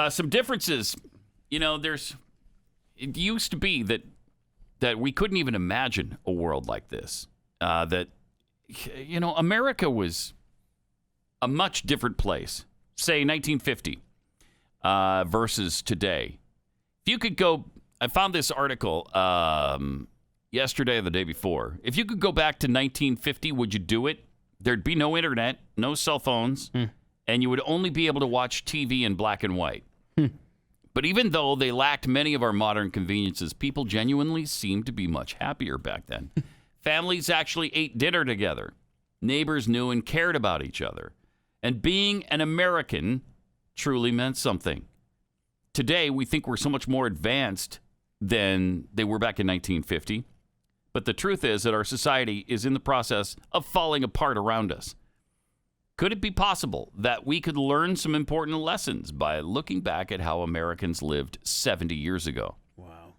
Some differences. It used to be that we couldn't even imagine a world like this. America was a much different place, say 1950 versus today. If you could go, I found this article yesterday or the day before. If you could go back to 1950, would you do it? There'd be no internet, no cell phones, and you would only be able to watch TV in black and white. But even though they lacked many of our modern conveniences, people genuinely seemed to be much happier back then. Families actually ate dinner together. Neighbors knew and cared about each other. And being an American truly meant something. Today, we think we're so much more advanced than they were back in 1950. But the truth is that our society is in the process of falling apart around us. Could it be possible that we could learn some important lessons by looking back at how Americans lived 70 years ago? Wow.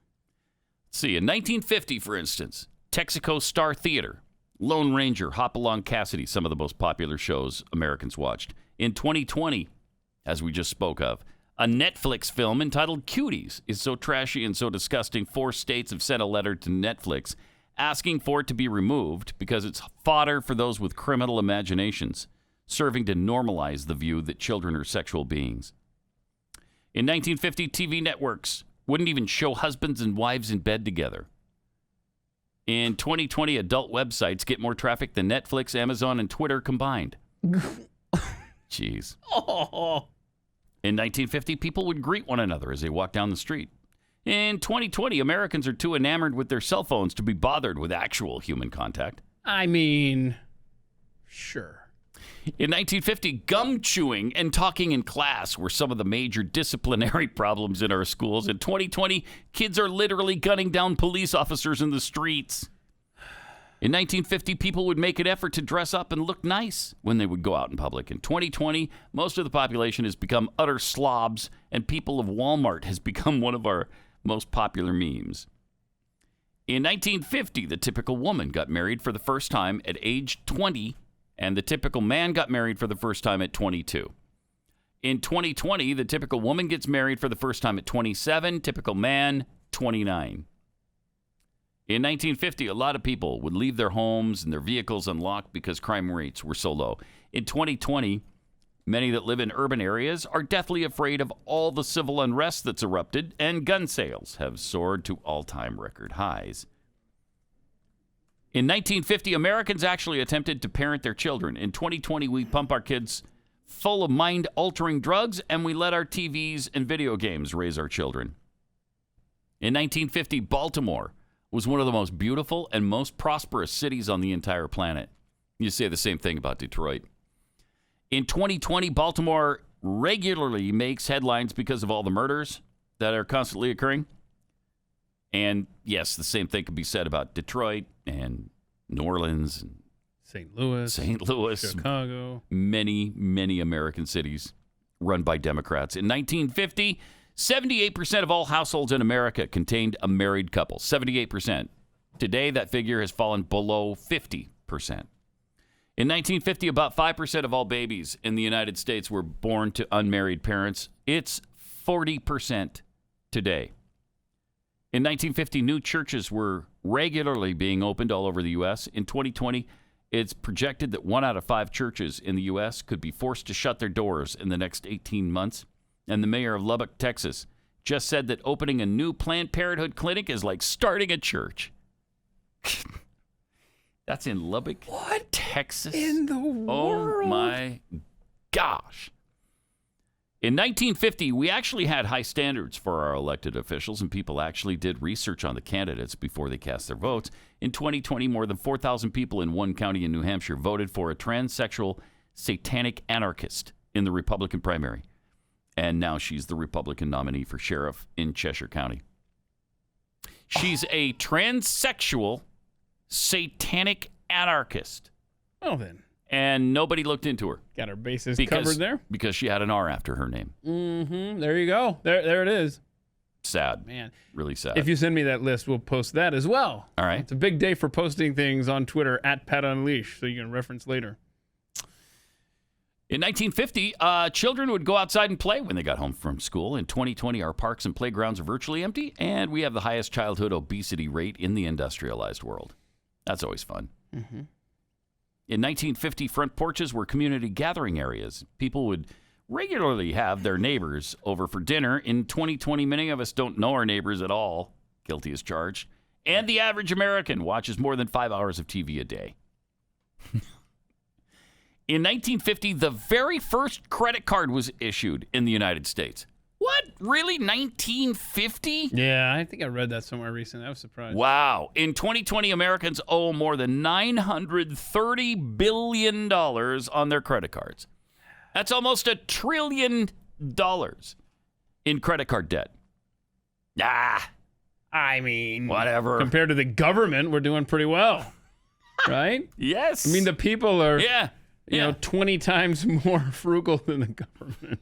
Let's see, in 1950, for instance, Texaco Star Theater, Lone Ranger, Hopalong Cassidy, some of the most popular shows Americans watched. In 2020, as we just spoke of, a Netflix film entitled Cuties is so trashy and so disgusting, 4 states have sent a letter to Netflix asking for it to be removed because it's fodder for those with criminal imaginations, serving to normalize the view that children are sexual beings. In 1950, TV networks wouldn't even show husbands and wives in bed together. In 2020, adult websites get more traffic than Netflix, Amazon, and Twitter combined. Jeez. Oh. In 1950, people would greet one another as they walked down the street. In 2020, Americans are too enamored with their cell phones to be bothered with actual human contact. I mean, sure. In 1950, gum chewing and talking in class were some of the major disciplinary problems in our schools. In 2020, kids are literally gunning down police officers in the streets. In 1950, people would make an effort to dress up and look nice when they would go out in public. In 2020, most of the population has become utter slobs, and people of Walmart has become one of our most popular memes. In 1950, the typical woman got married for the first time at age 20, and the typical man got married for the first time at 22. In 2020, the typical woman gets married for the first time at 27, typical man, 29. In 1950, a lot of people would leave their homes and their vehicles unlocked because crime rates were so low. In 2020, many that live in urban areas are deathly afraid of all the civil unrest that's erupted, and gun sales have soared to all-time record highs. In 1950, Americans actually attempted to parent their children. In 2020, we pump our kids full of mind-altering drugs, and we let our TVs and video games raise our children. In 1950, Baltimore was one of the most beautiful and most prosperous cities on the entire planet. You say the same thing about Detroit. In 2020, Baltimore regularly makes headlines because of all the murders that are constantly occurring. And yes, the same thing could be said about Detroit and New Orleans and St. Louis, Chicago. Many, many American cities run by Democrats. In 1950, 78% of all households in America contained a married couple. 78%. Today, that figure has fallen below 50%. In 1950, about 5% of all babies in the United States were born to unmarried parents. It's 40% today. In 1950, new churches were regularly being opened all over the U.S. In 2020, it's projected that 1 out of 5 churches in the U.S. could be forced to shut their doors in the next 18 months. And the mayor of Lubbock, Texas, just said that opening a new Planned Parenthood clinic is like starting a church. That's in Lubbock, what? Texas. In the world? Oh, my gosh. In 1950, we actually had high standards for our elected officials, and people actually did research on the candidates before they cast their votes. In 2020, more than 4,000 people in one county in New Hampshire voted for a transsexual satanic anarchist in the Republican primary. And now she's the Republican nominee for sheriff in Cheshire County. She's a transsexual satanic anarchist. Well, then. And nobody looked into her. Got her bases covered there. Because she had an R after her name. Mm-hmm. There you go. There it is. Sad. Man. Really sad. If you send me that list, we'll post that as well. All right. It's a big day for posting things on Twitter @PatUnleash, so you can reference later. In 1950, children would go outside and play when they got home from school. In 2020, our parks and playgrounds are virtually empty, and we have the highest childhood obesity rate in the industrialized world. That's always fun. Mm-hmm. In 1950, front porches were community gathering areas. People would regularly have their neighbors over for dinner. In 2020, many of us don't know our neighbors at all. Guilty as charged. And the average American watches more than 5 hours of TV a day. In 1950, the very first credit card was issued in the United States. What? Really? 1950? Yeah, I think I read that somewhere recently. I was surprised. Wow. In 2020, Americans owe more than $930 billion on their credit cards. That's almost $1 trillion in credit card debt. I mean, whatever. Compared to the government, we're doing pretty well, right? Yes. I mean, the people are, you know, 20 times more frugal than the government.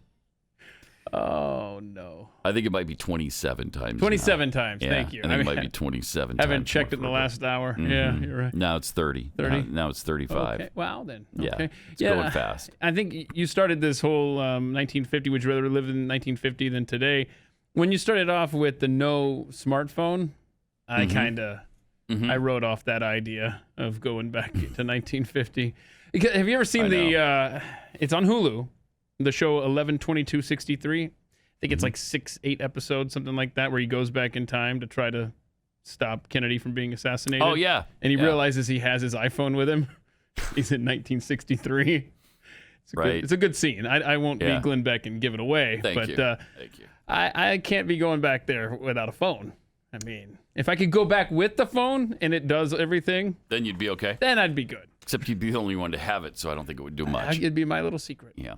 Oh, no. I think it might be 27 times. 27 times. Yeah, Thank you. I think it might be 27 times. Haven't checked it in the last hour. Mm-hmm. Yeah, you're right. Now it's 30. 30? Now it's 35. Okay. Wow, then. Yeah. Okay. It's going fast. I think you started this whole 1950. Would you rather live in 1950 than today? When you started off with the no smartphone, I kind of I wrote off that idea of going back to 1950. Have you ever seen it's on Hulu, the show 11/22/63? I think it's like 6-8 episodes, something like that, where he goes back in time to try to stop Kennedy from being assassinated. Oh, yeah. And he realizes he has his iPhone with him. He's in 1963. It's a good scene. I won't be Glenn Beck and give it away. Thank you. Thank you. I can't be going back there without a phone. I mean, if I could go back with the phone and it does everything, then you'd be okay. Then I'd be good. Except you'd be the only one to have it, so I don't think it would do much. It'd be my little secret. Yeah.